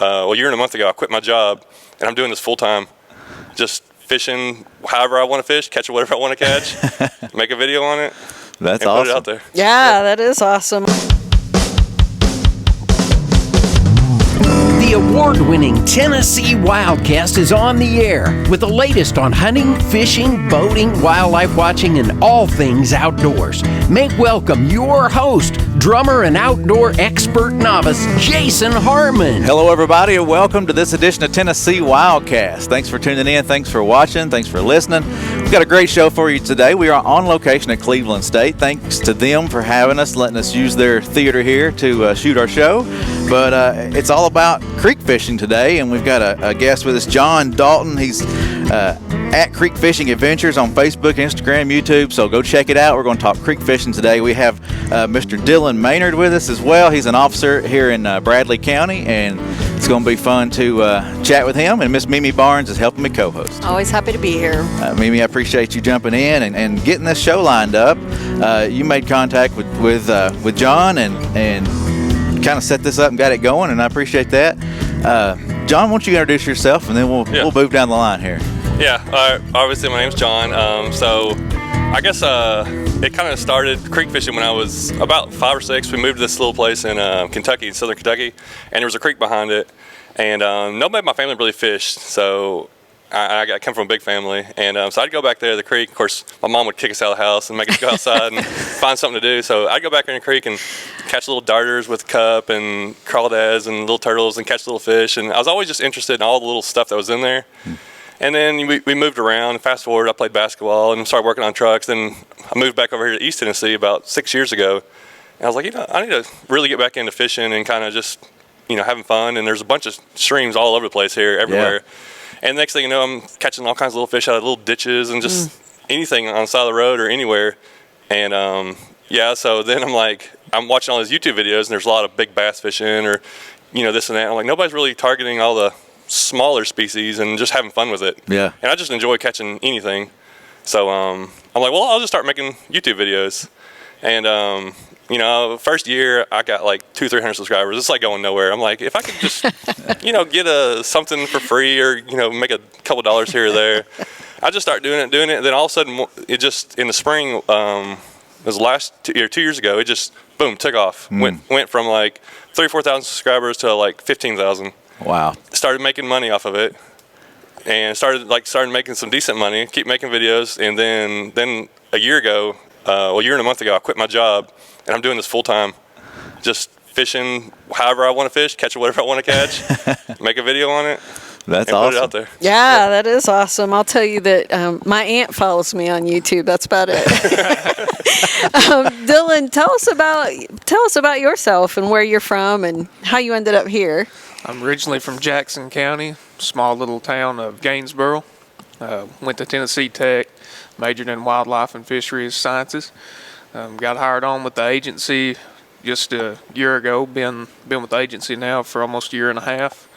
a year and a month ago, I quit my job, and I'm doing this full time, just fishing however I want to fish, catch whatever I want to catch, make a video on it. That's and awesome. Put it out there. Yeah, that is awesome. The award-winning Tennessee WildCast is on the air with the latest on hunting, fishing, boating, wildlife watching, and all things outdoors. Make welcome your host, drummer and outdoor expert novice, Jason Harmon. Hello, everybody, and welcome to this edition of Tennessee WildCast. Thanks for tuning in. Thanks for watching. Thanks for listening. We've got a great show for you today. We are on location at Cleveland State. Thanks to them for having us, letting us use their theater here to shoot our show. But it's all about creek fishing today, and we've got a guest with us, John Dalton. He's at Creek Fishing Adventures on Facebook, Instagram, YouTube, so go check it out. We're going to talk creek fishing today. We have Mr. Dylan Maynard with us as well. He's an officer here in Bradley County, and it's going to be fun to chat with him. And Miss Mimi Barnes is helping me co-host. Always happy to be here. Mimi, I appreciate you jumping in and getting this show lined up. You made contact with John and kind of set this up and got it going, and I appreciate that. John, why don't you introduce yourself, and then we'll move down the line here. Yeah, obviously my name's John. So I guess it kind of started creek fishing when I was about 5 or 6. We moved to this little place in Kentucky, southern Kentucky, and there was a creek behind it. And nobody in my family really fished, so I come from a big family. And so I'd go back there to the creek. Of course, my mom would kick us out of the house and make us go outside and find something to do. So I'd go back in the creek and catch little darters with cup and crawdads and little turtles and catch little fish. And I was always just interested in all the little stuff that was in there. And then we moved around. Fast forward, I played basketball and started working on trucks. Then I moved back over here to East Tennessee about 6 years ago. And I was like, I need to really get back into fishing and kind of just, having fun. And there's a bunch of streams all over the place here, everywhere. Yeah. And next thing you know, I'm catching all kinds of little fish out of little ditches and just anything on the side of the road or anywhere. And so then I'm watching all these YouTube videos, and there's a lot of big bass fishing or, this and that. I'm like, nobody's really targeting all the smaller species and just having fun with it. Yeah. And I just enjoy catching anything. So I'm like, well, I'll just start making YouTube videos. And first year I got like 200-300 subscribers. It's like going nowhere. I'm like, if I could just get something for free or make a couple dollars here or there, I just start doing it. And then all of a sudden, it just in the spring, it was last 2 years ago, it just boom took off. Went from like 3,000 or 4,000 subscribers to like 15,000. Wow. Started making money off of it, and started making some decent money. Keep making videos, and then a year and a month ago, I quit my job, and I'm doing this full time, just fishing however I want to fish, catch whatever I want to catch, make a video on it. That's and awesome. Put it out there. Yeah, that is awesome. I'll tell you that my aunt follows me on YouTube. That's about it. Dylan, tell us about yourself and where you're from and how you ended up here. I'm originally from Jackson County, small little town of Gainesboro. Went to Tennessee Tech, majored in wildlife and fisheries sciences. Got hired on with the agency just a year ago. Been with the agency now for almost a year and a half.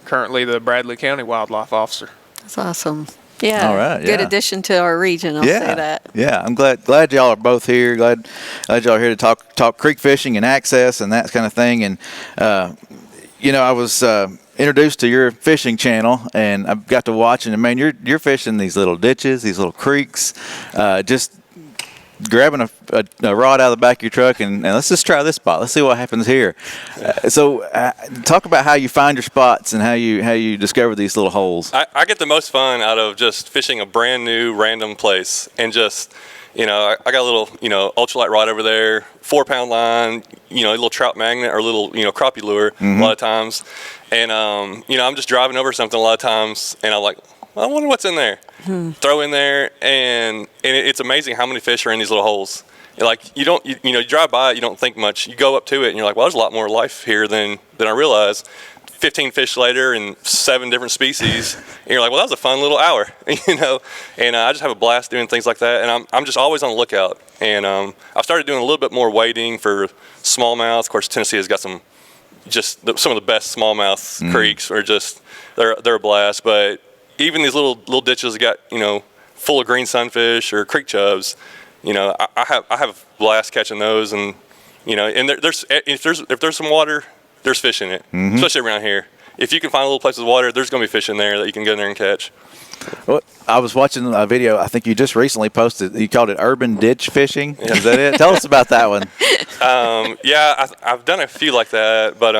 Currently the Bradley County Wildlife Officer. That's awesome. Yeah. All right. Good addition to our region. I'll say that. Yeah. I'm glad y'all are both here. Glad y'all are here to talk creek fishing and access and that kind of thing. And I was introduced to your fishing channel, and I got to watch, and man, you're fishing these little ditches, these little creeks, just grabbing a rod out of the back of your truck, and let's just try this spot. Let's see what happens here. So talk about how you find your spots and how you discover these little holes. I get the most fun out of just fishing a brand new random place and just, I got a little, ultralight rod over there, 4-pound line, a little trout magnet or a little, crappie lure a lot of times. And, I'm just driving over something a lot of times, and I'm like, I wonder what's in there. Throw in there, and it's amazing how many fish are in these little holes. Like, you drive by it, you don't think much. You go up to it, and you're like, well, there's a lot more life here than I realized. 15 fish later and 7 different species, and you're like, well, that was a fun little hour, and I just have a blast doing things like that, and I'm just always on the lookout. And I've started doing a little bit more wading for smallmouth. Of course, Tennessee has got some of the best smallmouth creeks, or just they're a blast. But even these little ditches that got full of green sunfish or creek chubs, I have a blast catching those. And and if there's some water, there's fish in it, especially around here. if you can find a little place with water, there's going to be fish in there that you can go in there and catch. Well, I was watching a video. I think you just recently posted. You called it urban ditch fishing. Is that it? Tell us about that one. I've done a few like that, but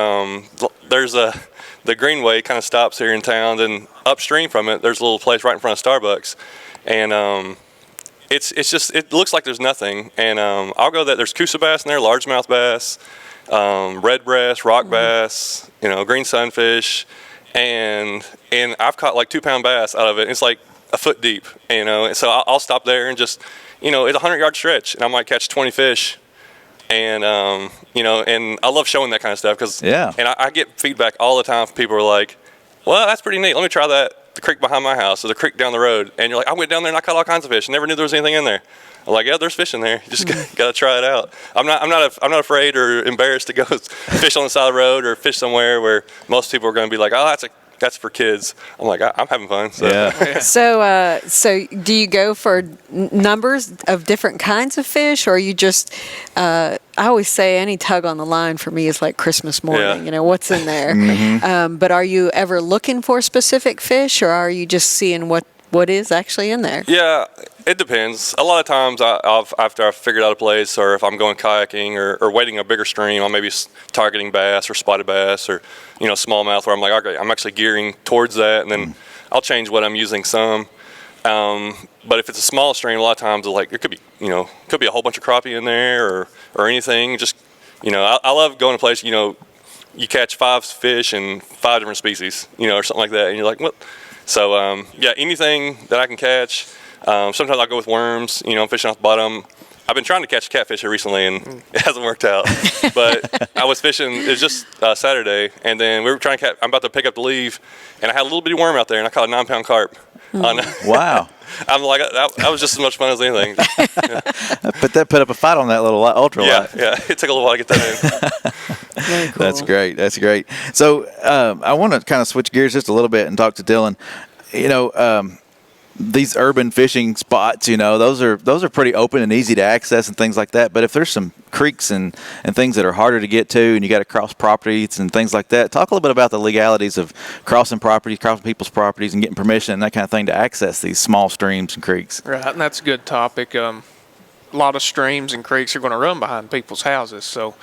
there's the Greenway kind of stops here in town, and upstream from it, there's a little place right in front of Starbucks, and it looks like there's nothing, and I'll go there. There's Coosa bass in there, largemouth bass, red breast, rock bass, green sunfish. And I've caught like 2-pound bass out of it. It's like a foot deep, so I'll stop there and just, it's a 100-yard stretch, and I might catch 20 fish. And, and I love showing that kind of stuff because, and I get feedback all the time from people who are like, well, that's pretty neat. Let me try that, the creek behind my house or the creek down the road. And you're like, I went down there and I caught all kinds of fish. Never knew there was anything in there. I'm like, yeah, there's fish in there. You just got to try it out. I'm not afraid or embarrassed to go fish on the side of the road or fish somewhere where most people are going to be like, oh, that's for kids. I'm like, I'm having fun. So. Yeah. So do you go for numbers of different kinds of fish, or are you just? I always say any tug on the line for me is like Christmas morning. Yeah. What's in there. But are you ever looking for specific fish, or are you just seeing what is actually in there? Yeah, it depends. A lot of times, after I've figured out a place, or if I'm going kayaking or wading a bigger stream, I'm maybe targeting bass or spotted bass or smallmouth, where I'm like, okay, I'm actually gearing towards that, and then I'll change what I'm using some. But if it's a small stream, a lot of times it could be a whole bunch of crappie in there or anything. Just I love going to a place you catch 5 fish and 5 different species, or something like that, and you're like, what? So, anything that I can catch. Sometimes I'll go with worms, fishing off the bottom. I've been trying to catch catfish here recently, and it hasn't worked out. But I was fishing, it was just Saturday, and then we were trying to catch, I'm about to pick up to leave, and I had a little bitty worm out there, and I caught a 9-pound carp. Wow. I'm like, that was just as much fun as anything. Put up a fight on that little ultralight. Yeah, it took a little while to get that in. Very cool. That's great. So I want to kind of switch gears just a little bit and talk to Dylan. These urban fishing spots, those are pretty open and easy to access and things like that. But if there's some creeks and things that are harder to get to, and you got to cross properties and things like that, talk a little bit about the legalities of crossing people's properties and getting permission and that kind of thing to access these small streams and creeks. Right, and that's a good topic. A lot of streams and creeks are going to run behind people's houses, so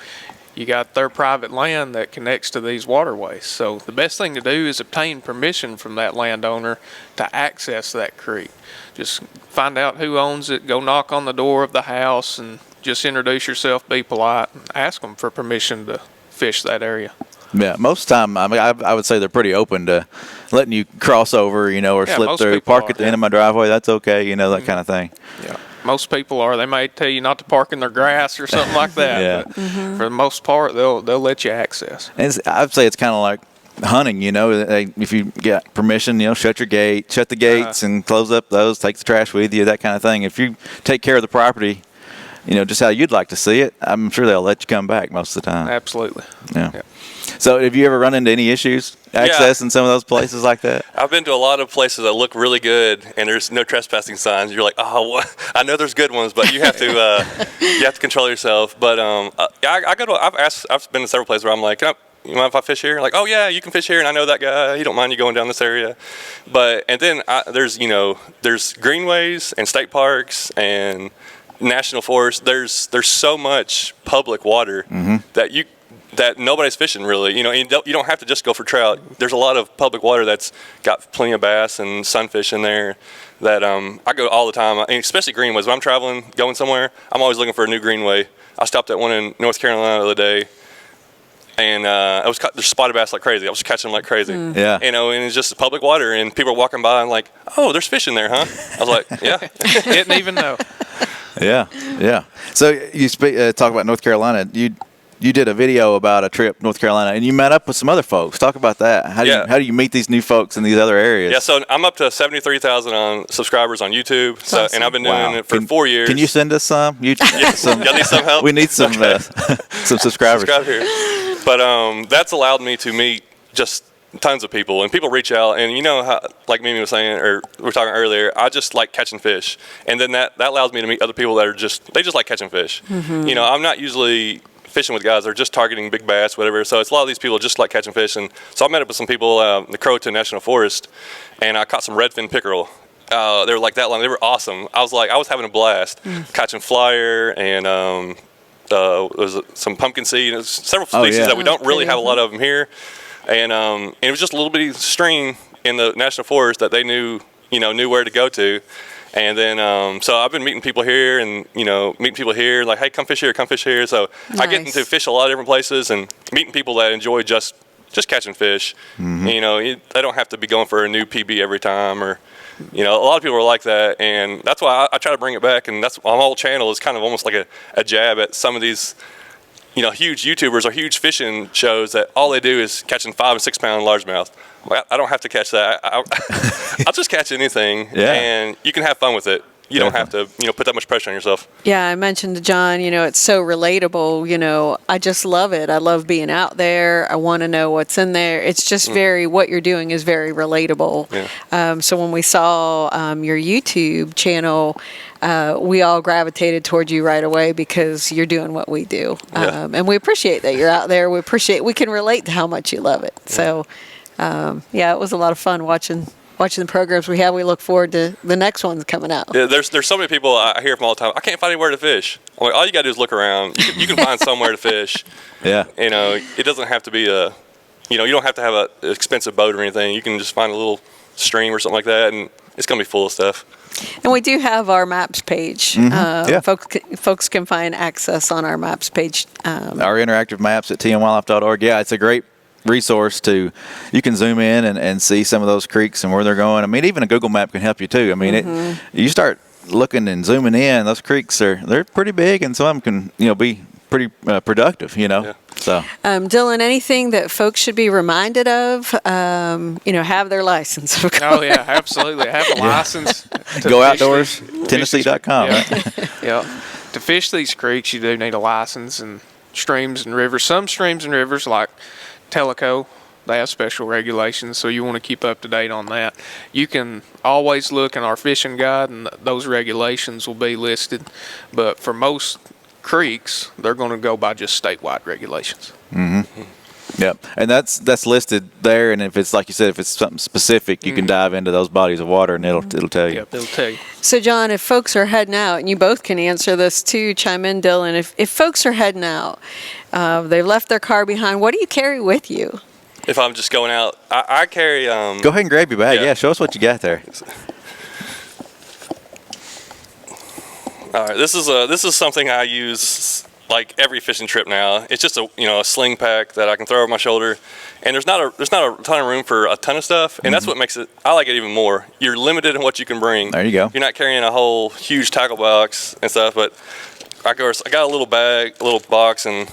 you got their private land that connects to these waterways. So the best thing to do is obtain permission from that landowner to access that creek. Just find out who owns it, go knock on the door of the house, and just introduce yourself, be polite, and ask them for permission to fish that area. Yeah, most of the time, I would say they're pretty open to letting you cross over, or slip through, park at the end of my driveway, that's okay, that kind of thing. Yeah. Most people are. They may tell you not to park in their grass or something like that. Yeah. But for the most part, they'll let you access. And I'd say it's kind of like hunting, if you get permission, shut the gates and close up those, take the trash with you, that kind of thing. If you take care of the property, just how you'd like to see it, I'm sure they'll let you come back most of the time. Absolutely. Yeah. So have you ever run into any issues accessing some of those places like that? I've been to a lot of places that look really good, and there's no trespassing signs. You're like, oh, I know there's good ones, but you have to control yourself. But I've been to several places where I'm like, you mind if I fish here? Like, oh yeah, you can fish here, and I know that guy. He don't mind you going down this area. And then there's greenways and state parks and national forests. There's so much public water that nobody's fishing really. You don't have to just go for trout. There's a lot of public water that's got plenty of bass and sunfish in there that I go all the time, and especially greenways. When I'm traveling, going somewhere, I'm always looking for a new greenway. I stopped at one in North Carolina the other day, and there's spotted bass like crazy. I was catching them like crazy. Yeah. And it's just public water, and people are walking by and like, oh, there's fish in there, huh? I was like, yeah. Didn't even know. Yeah. So you talk about North Carolina. You did a video about a trip to North Carolina, and you met up with some other folks. Talk about that. How do you meet these new folks in these other areas? Yeah, so I'm up to 73,000 subscribers on YouTube, awesome. And I've been doing it for 4 years. Can you send us some? Y'all need some help? We need some some subscribers. Subscribe here. But that's allowed me to meet just tons of people, and people reach out, and how, like Mimi was saying, or we were talking earlier, I just like catching fish, and then that allows me to meet other people that they just like catching fish. I'm not usually fishing with guys that are just targeting big bass, whatever. So it's a lot of these people just like catching fish. And so I met up with some people in the Croatan National Forest, and I caught some redfin pickerel. They were like that long. They were awesome. I was having a blast catching flyer and there was some pumpkin seed. There's several species that we don't really have a lot of them here. And it was just a little bitty stream in the national forest that they knew where to go to. And then, so I've been meeting people here and, meeting people here, like, hey, come fish here. So nice. I get to fish a lot of different places and meeting people that enjoy just catching fish. They don't have to be going for a new PB every time or, a lot of people are like that. And that's why I try to bring it back. And that's my whole channel is kind of almost like a jab at some of these, huge YouTubers or huge fishing shows that all they do is catching 5 and 6 pound largemouth. Well, I don't have to catch that. I'll just catch anything, and you can have fun with it. You don't have to, put that much pressure on yourself. Yeah, I mentioned to John, it's so relatable. I just love it. I love being out there. I want to know what's in there. It's just what you're doing is very relatable. Yeah. So when we saw your YouTube channel, we all gravitated toward you right away because you're doing what we do. And we appreciate that you're out there. We can relate to how much you love it. So, it was a lot of fun watching the programs we have. We look forward to the next ones coming out. Yeah, there's so many people I hear from all the time. I can't find anywhere to fish. I'm like, all you got to do is look around. You can find somewhere to fish. Yeah. It doesn't have to be you don't have to have an expensive boat or anything. You can just find a little stream or something like that, and it's going to be full of stuff. And we do have our maps page. Folks can find access on our maps page. Our interactive maps at tnwildlife.org. Yeah, it's a great resource you can zoom in and see some of those creeks and where they're going. I mean, even a Google map can help you too. I mean, you start looking and zooming in, those creeks they're pretty big, and some of them can be pretty productive. Yeah. So Dylan, anything that folks should be reminded of? Have their license. Oh yeah, absolutely. Have a license. Go outdoors, Tennessee.com. Yeah. To fish these creeks, you do need a license, and streams and rivers. Some streams and rivers like Tellico, they have special regulations, so you want to keep up to date on that. You can always look in our fishing guide, and those regulations will be listed. But for most creeks, they're going to go by just statewide regulations. Yep, and that's listed there. And if it's like you said, if it's something specific, you can dive into those bodies of water, and it'll tell you. Yep, it'll tell you. So, John, if folks are heading out, and you both can answer this too, chime in, Dylan. If folks are heading out, they've left their car behind, what do you carry with you? If I'm just going out, I carry. Go ahead and grab your bag. Yeah, show us what you got there. All right, this is something I use like every fishing trip now. It's just a sling pack that I can throw over my shoulder, and there's not a ton of room for a ton of stuff, and that's what makes it. I like it even more. You're limited in what you can bring. There you go. You're not carrying a whole huge tackle box and stuff, but I got a little bag, a little box, and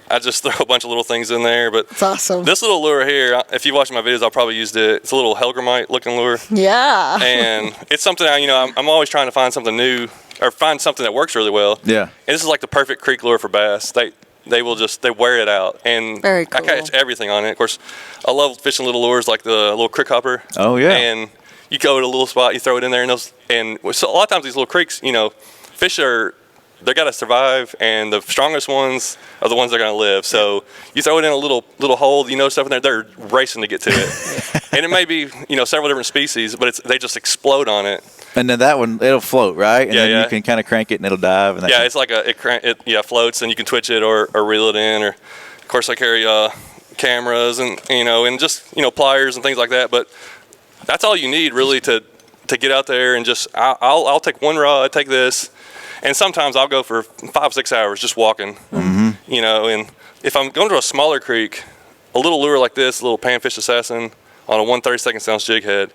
I just throw a bunch of little things in there. But it's awesome. This little lure here, if you watch my videos, I'll probably used it. It's a little Helgramite looking lure. Yeah. And it's something I'm always trying to find something new or find something that works really well. Yeah. And this is like the perfect creek lure for bass. They wear it out, and very cool. I catch everything on it. Of course, I love fishing little lures like the little crick hopper. Oh yeah. And you go to a little spot, you throw it in there, and so a lot of times these little creeks, fish they got to survive, and the strongest ones are the ones that are going to live. So you throw it in a little hole, stuff in there, they're racing to get to it. And it may be, several different species, but they just explode on it. And then that one, it'll float, right? And then you can kind of crank it and it'll dive. And it's like it floats, and you can twitch it or reel it in. Or, of course, I carry cameras and, and just, pliers and things like that. But that's all you need really to get out there and just, I'll take one rod, take this. And sometimes I'll go for 5-6 hours just walking, and if I'm going to a smaller creek, a little lure like this, a little panfish assassin on a 1/32 ounce jig head,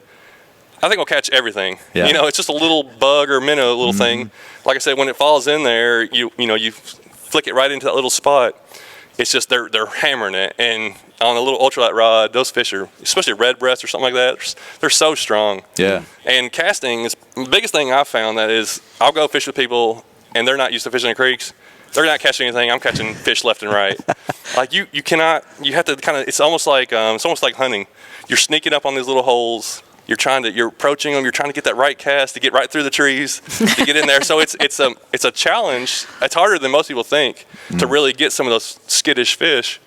I think I'll catch everything. Yeah. It's just a little bug or minnow little thing. Like I said, when it falls in there, you flick it right into that little spot. It's just they're hammering it, and on a little ultralight rod, those fish are, especially red breast or something like that, they're so strong. Yeah. And casting is the biggest thing I've found. That is, I'll go fish with people, and they're not used to fishing in creeks. They're not catching anything. I'm catching fish left and right. Like you have to kind of. It's almost like hunting. You're sneaking up on these little holes, you're approaching them, you're trying to get that right cast to get right through the trees to get in there. So it's a challenge. It's harder than most people think to really get some of those skittish fish.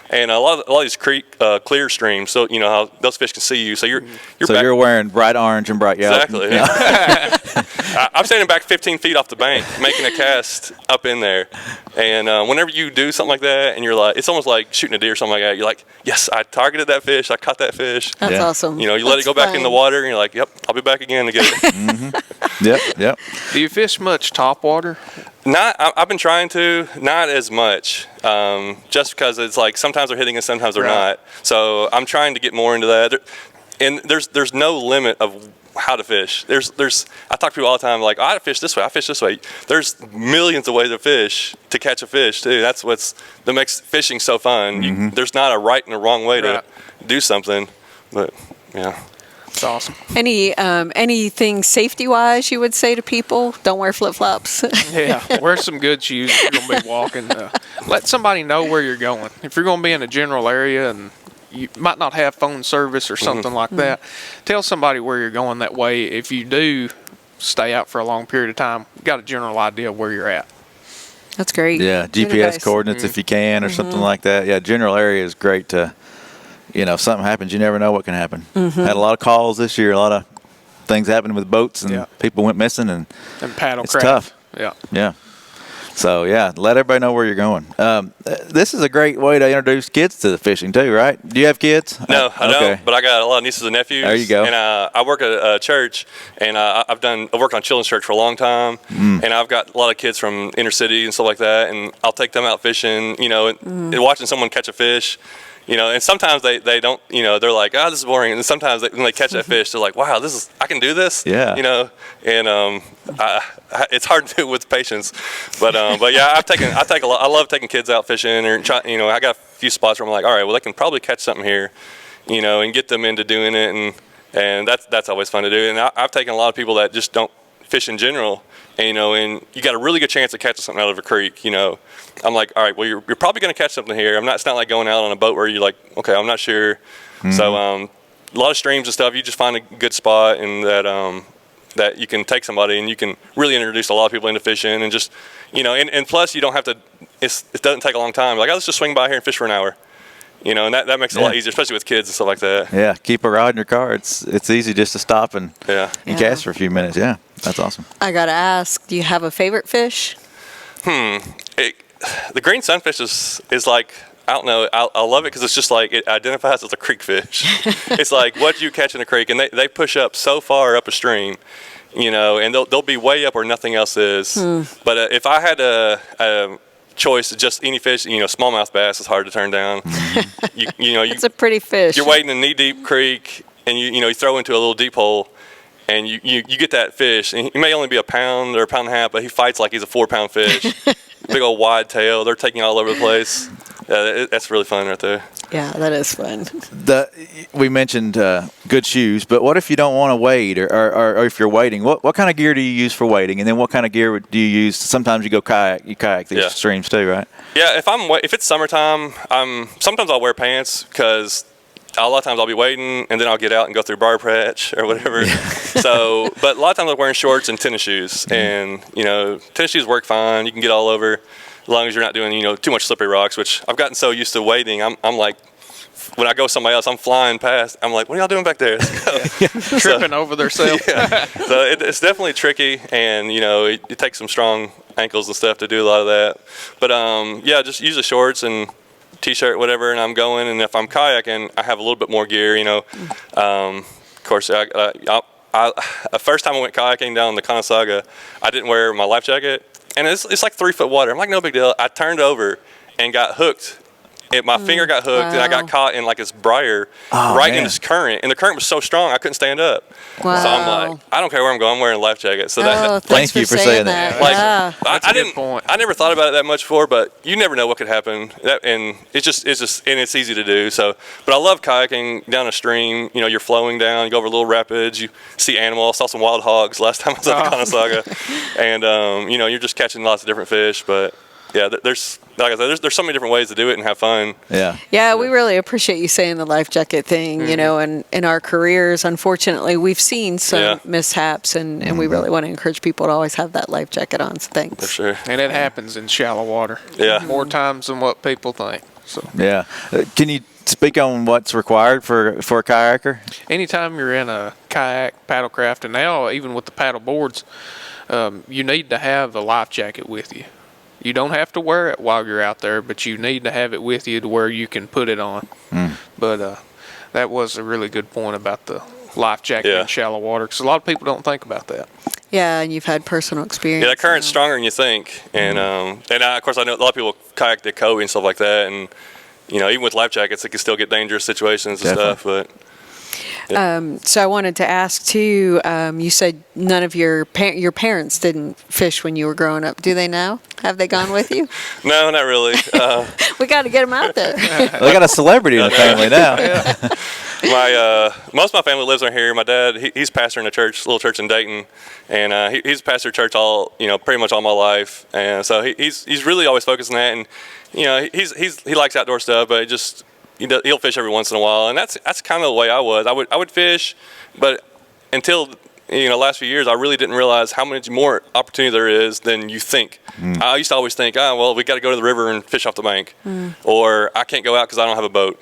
And a lot of these creek clear streams, so you know how those fish can see you. So you're wearing bright orange and bright yellow. Exactly. Yeah. I'm standing back 15 feet off the bank, making a cast up in there. And whenever you do something like that, and you're like, it's almost like shooting a deer or something like that. You're like, yes, I targeted that fish. I caught that fish. That's awesome. You know, you let it go back in the water, and you're like, yep, I'll be back again to get it. Yep. Do you fish much topwater? I've been trying to, not as much, just because it's like sometimes they're hitting and sometimes they're not. So I'm trying to get more into that. And there's no limit of how to fish. I talk to people all the time like, I fish this way, I fish this way. There's millions of ways to fish, to catch a fish too. That's that makes fishing so fun. There's not a right and a wrong way to do something, but yeah. It's awesome. Anything safety-wise you would say to people? Don't wear flip-flops. Yeah, wear some good shoes if you're going to be walking. Let somebody know where you're going. If you're going to be in a general area and you might not have phone service or something like that, tell somebody where you're going. That way, if you do stay out for a long period of time, you've got a general idea of where you're at. That's great. Yeah, Good GPS advice. coordinates if you can or something like that. Yeah, general area is great to, if something happens, you never know what can happen. Had a lot of calls this year, a lot of things happened with boats and people went missing and paddle it's craft. tough. Yeah. So, let everybody know where you're going. This is a great way to introduce kids to the fishing, too, right? Do you have kids? No, I don't, but I got a lot of nieces and nephews. There you go. And I work at a church, and I've worked on children's church for a long time, and I've got a lot of kids from inner city and stuff like that, and I'll take them out fishing, and watching someone catch a fish. And sometimes they don't, they're like, oh, this is boring. And sometimes when they catch that fish, they're like, wow, I can do this. Yeah. And it's hard to do with patience, but yeah, I love taking kids out fishing or I got a few spots where I'm like, all right, well, they can probably catch something here, and get them into doing it. And that's always fun to do. And I've taken a lot of people that just don't fish in general, and you got a really good chance of catching something out of a creek. I'm like, all right, well, you're probably going to catch something here. It's not like going out on a boat where you're like, okay, I'm not sure. So a lot of streams and stuff, you just find a good spot and that you can take somebody and you can really introduce a lot of people into fishing and just, and plus you don't have to, it doesn't take a long time. Like, let's just swing by here and fish for an hour. And that makes it a lot easier, especially with kids and stuff like that. Yeah, keep a rod in your car. It's easy just to stop and cast for a few minutes. Yeah, that's awesome. I got to ask, do you have a favorite fish? The green sunfish is like, I don't know, I love it because it's just like it identifies as a creek fish. It's like what you catch in a creek, and they push up so far up a stream, and they'll be way up where nothing else is. But if I had a choice of just any fish, smallmouth bass is hard to turn down. It's a pretty fish. You're wading a knee-deep creek, and you throw into a little deep hole, and you get that fish, and he may only be a pound or a pound and a half, but he fights like he's a 4-pound fish. Big old wide tail. They're taking all over the place. That's really fun right there. Yeah, that is fun. We mentioned good shoes, but what if you don't want to wade or if you're wading? What kind of gear do you use for wading? And then what kind of gear do you use? Sometimes you kayak these streams too, right? Yeah, if it's summertime, sometimes I'll wear pants because a lot of times I'll be wading and then I'll get out and go through Briar Patch or whatever. So, but a lot of times I'm wearing shorts and tennis shoes, and tennis shoes work fine. You can get all over as long as you're not doing too much slippery rocks. Which I've gotten so used to wading, I'm like, when I go somebody else, I'm flying past. I'm like, what are y'all doing back there? Tripping over themselves. Yeah. So it's definitely tricky, and it takes some strong ankles and stuff to do a lot of that. But just use the shorts and T-shirt, whatever, and I'm going. And if I'm kayaking, I have a little bit more gear. Of course, the first time I went kayaking down the Conasauga, I didn't wear my life jacket, and it's like 3 foot water. I'm like, no big deal. I turned over and got hooked. My finger got hooked, and I got caught in like this briar in this current, and the current was so strong I couldn't stand up. Wow. So I'm like, I don't care where I'm going, I'm wearing a life jacket. So thank you for saying that. Like, That's a good point. I never thought about it that much before, but you never know what could happen. And it's easy to do. So, but I love kayaking down a stream. You're flowing down, you go over little rapids, you see animals. Saw some wild hogs last time I was at the Conasauga, and you're just catching lots of different fish. But yeah, there's like I said, there's so many different ways to do it and have fun. Yeah. Yeah, we really appreciate you saying the life jacket thing, you know, and in our careers, unfortunately, we've seen some mishaps, and we really want to encourage people to always have that life jacket on. So thanks. For sure. And it happens in shallow water. Yeah. More times than what people think. So Yeah. Can you speak on what's required for a kayaker? anytime you're in a kayak, paddlecraft, and now even with the paddle boards, you need to have a life jacket with you. You don't have to wear it while you're out there, but you need to have it with you to where you can put it on. But that was a really good point about the life jacket in shallow water, because a lot of people don't think about that. Yeah, and you've had personal experience. Yeah, that current's stronger than you think, and of course I know a lot of people kayak to Kobe and stuff like that, and you know even with life jackets it can still get dangerous situations and stuff. But So I wanted to ask too. You said none of your parents didn't fish when you were growing up. Do they now? Have they gone with you? no, not really. We got to get them out there. They got a celebrity in the family now. Most of my family lives around here. My dad, he's pastor in a church, little church in Dayton, and he's pastor of church pretty much all my life, and so he's really always focused on that, and you know he likes outdoor stuff, but he'll fish every once in a while, and that's kind of the way I was. I would fish, but until last few years, I really didn't realize how much more opportunity there is than you think. I used to always think, we got to go to the river and fish off the bank, or I can't go out because I don't have a boat.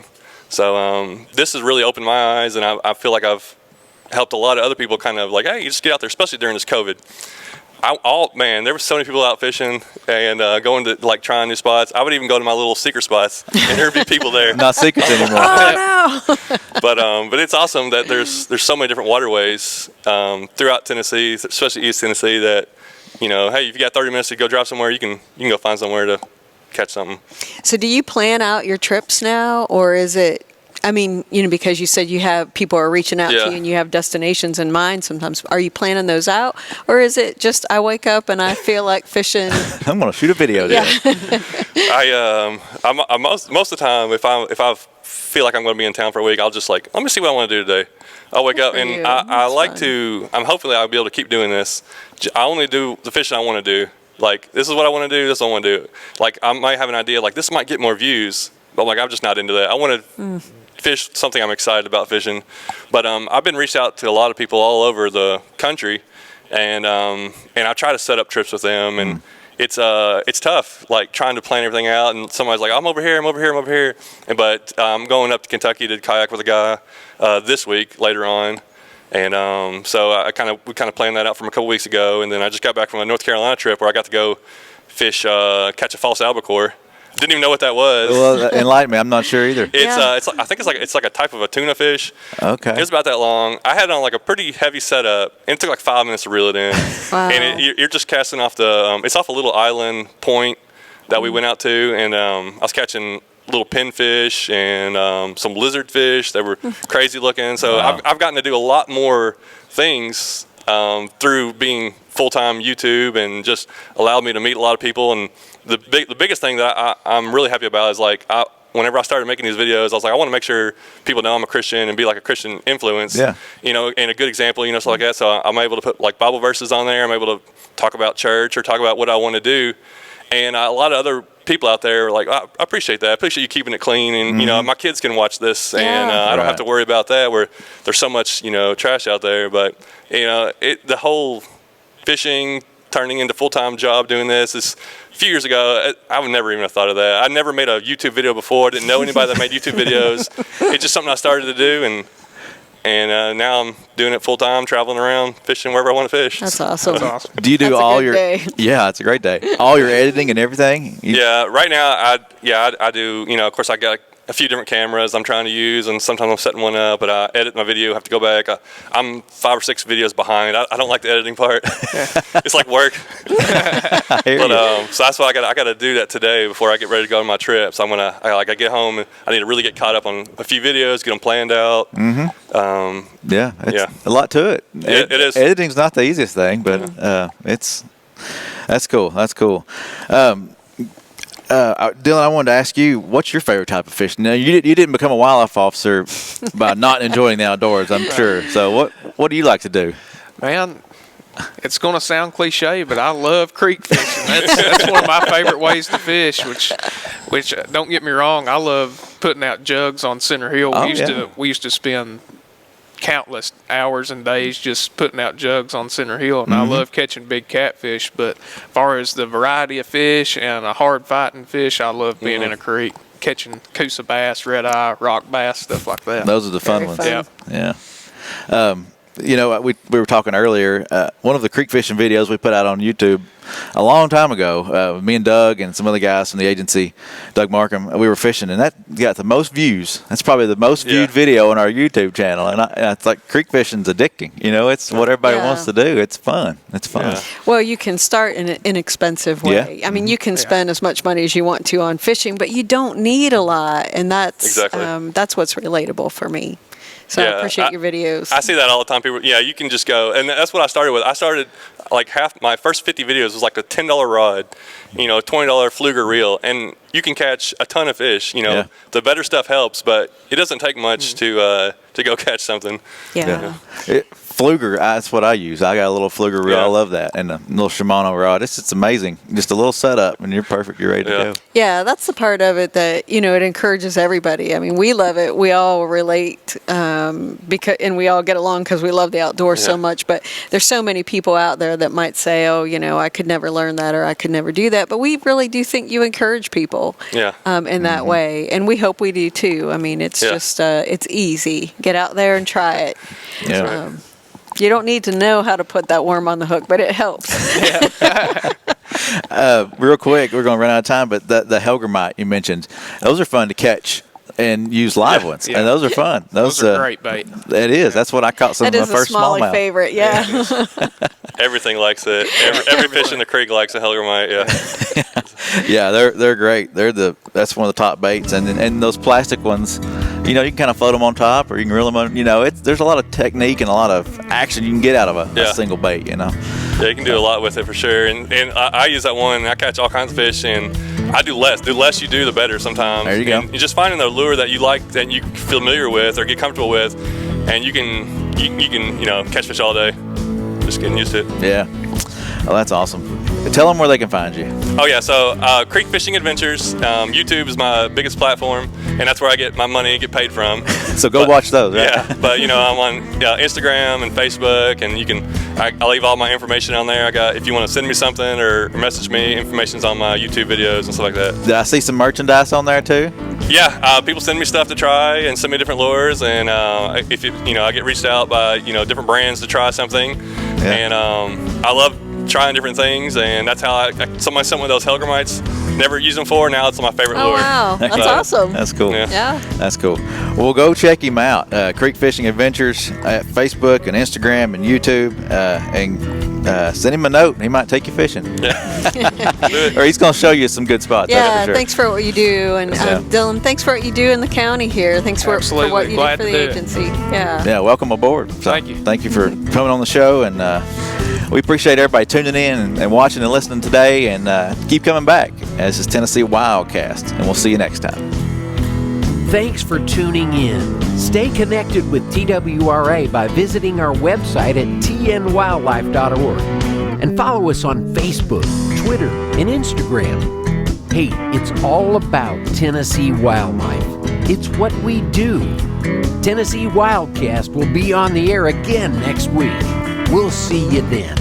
So this has really opened my eyes, and I feel like I've helped a lot of other people kind of like, hey, you just get out there, especially during this COVID. There were so many people out fishing and going to like trying new spots. I would even go to my little secret spots, and there'd be people there. Not secrets anymore. Oh no! But it's awesome that there's so many different waterways throughout Tennessee, especially East Tennessee. That hey, if you got 30 minutes to go drive somewhere, you can go find somewhere to catch something. So do you plan out your trips now, or is it? I mean, because you said you have people are reaching out to you and you have destinations in mind sometimes. Are you planning those out, or is it just I wake up and I feel like fishing? I'm going to shoot a video today. I most of the time, if I feel like I'm going to be in town for a week, I'll just let me see what I want to do today. I'll wake up and I like fun. Hopefully I'll be able to keep doing this. I only do the fishing I want to do. Like, this is what I want to do, this is what I want to do. Like, I might have an idea, like, this might get more views, but I'm just not into that. I want to fish something I'm excited about fishing. But I've been reached out to a lot of people all over the country, and I try to set up trips with them, and it's tough, like trying to plan everything out, and somebody's like, I'm over here, but I'm going up to Kentucky to kayak with a guy this week later on. And so we kind of planned that out from a couple weeks ago, and then I just got back from a North Carolina trip where I got to go fish, catch a false albacore. Didn't even know what that was. Well, enlighten me. I'm not sure either. I think it's like a type of a tuna fish. Okay. It was about that long. I had it on like a pretty heavy setup, and it took like 5 minutes to reel it in. Wow. And you're just casting off it's off a little island point that we went out to, and I was catching little pinfish and some lizard fish that were crazy looking. So I've gotten to do a lot more things through being full-time YouTube, and just allowed me to meet a lot of people. And the biggest thing that I'm really happy about is like whenever I started making these videos, I was like, I want to make sure people know I'm a Christian and be like a Christian influence, and a good example, stuff like that. So I'm able to put like Bible verses on there. I'm able to talk about church or talk about what I want to do. And a lot of other people out there are like, I appreciate that. I appreciate you keeping it clean. And, my kids can watch this, and I don't have to worry about that, where there's so much, trash out there. But, the whole fishing turning into full-time job doing this is a few years ago. I would never even have thought of that. I never made a YouTube video before. I didn't know anybody that made YouTube videos. It's just something I started to do, and now I'm doing it full-time, traveling around, fishing wherever I want to fish. That's awesome. Do you do That's all a good your day. Yeah, it's a great day. All your editing and everything? Right now I do, of course I got a few different cameras I'm trying to use, and sometimes I'm setting one up, but I edit my video, have to go back. I'm 5 or 6 videos behind. I don't like the editing part. It's like work. So that's why I got to do that today before I get ready to go on my trip. So I get home and I need to really get caught up on a few videos, get them planned out. It's a lot to it. It is. Editing's not the easiest thing, but that's cool. That's cool. Dylan, I wanted to ask you, what's your favorite type of fishing? Now, you didn't become a wildlife officer by not enjoying the outdoors, I'm sure. So what do you like to do? Man, It's going to sound cliche, but I love creek fishing. That's one of my favorite ways to fish. Which don't get me wrong, I love putting out jugs on Center Hill. We used to spend countless hours and days just putting out jugs on Center Hill, and I love catching big catfish. But as far as the variety of fish and a hard fighting fish, I love being in a creek catching coosa bass, red eye, rock bass, stuff like that. Those are the fun Very ones. fun. Yeah. You know, we were talking earlier. One of the creek fishing videos we put out on YouTube a long time ago, me and Doug and some other guys from the agency, Doug Markham, we were fishing, and that got the most views. That's probably the most viewed video on our YouTube channel. And it's like creek fishing's addicting. You know, it's what everybody wants to do. It's fun. It's fun. Yeah. Well, you can start in an inexpensive way. I mean, you can spend as much money as you want to on fishing, but you don't need a lot, and that's what's relatable for me. So I appreciate your videos. I see that all the time. People, you can just go, and that's what I started with. I started like my first 50 videos was like a $10 rod, $20 fluger reel, and you can catch a ton of fish. The better stuff helps, but it doesn't take much to go catch something. Fluger, that's what I use. I got a little fluger reel. I love that. And a little Shimano rod. It's amazing. Just a little setup, and you're perfect. You're ready to go. Yeah, that's the part of it that, it encourages everybody. I mean, we love it. We all relate and we all get along because we love the outdoors so much. But there's so many people out there that might say, I could never learn that or I could never do that. But we really do think you encourage people in that way. And we hope we do, too. I mean, it's just, it's easy. Get out there and try it. Yeah. You don't need to know how to put that worm on the hook, but it helps. Real quick, we're going to run out of time, but the Helgermite you mentioned, those are fun to catch and use live ones, and those are fun. Those are great bait. It is. That's what I caught some of my first smallmouth. That is a favorite, Everything likes it. Every fish in the creek likes a Helgermite. Yeah, they're great. That's one of the top baits, and those plastic ones, you can kind of float them on top, or you can reel them on. There's a lot of technique and a lot of action you can get out of a single bait. Yeah, you can do a lot with it for sure. And I use that one, and I catch all kinds of fish, and I do less. The less you do, the better sometimes. There you go. And you're just finding the lure that you like, that you familiar with or get comfortable with, and you can catch fish all day. Just getting used to it. Yeah. Well, that's awesome. Tell them where they can find you. Oh, yeah. So Creek Fishing Adventures. YouTube is my biggest platform, and that's where I get my money, get paid from. So watch those, right? Yeah. But, I'm on Instagram and Facebook, and I leave all my information on there. If you want to send me something or message me, information's on my YouTube videos and stuff like that. Did I see some merchandise on there, too? Yeah. People send me stuff to try and send me different lures, and if I get reached out by, different brands to try something. Yeah. And I love trying different things, and that's how somebody sent me those Helgermites. Never used them before. Now it's my favorite lure. Oh, wow. That's awesome. That's cool. Yeah. That's cool. Well, go check him out. Creek Fishing Adventures at Facebook and Instagram and YouTube, and send him a note. He might take you fishing. Yeah. Or he's going to show you some good spots. Yeah, for sure. Thanks for what you do. And Dylan, thanks for what you do in the county here. Thanks for what you do for the agency. Yeah, welcome aboard. So, thank you. Thank you for coming on the show, and we appreciate everybody tuning in and watching and listening today, and keep coming back. This is Tennessee WildCast, and we'll see you next time. Thanks for tuning in. Stay connected with TWRA by visiting our website at tnwildlife.org and follow us on Facebook, Twitter, and Instagram. Hey, it's all about Tennessee wildlife. It's what we do. Tennessee WildCast will be on the air again next week. We'll see you then.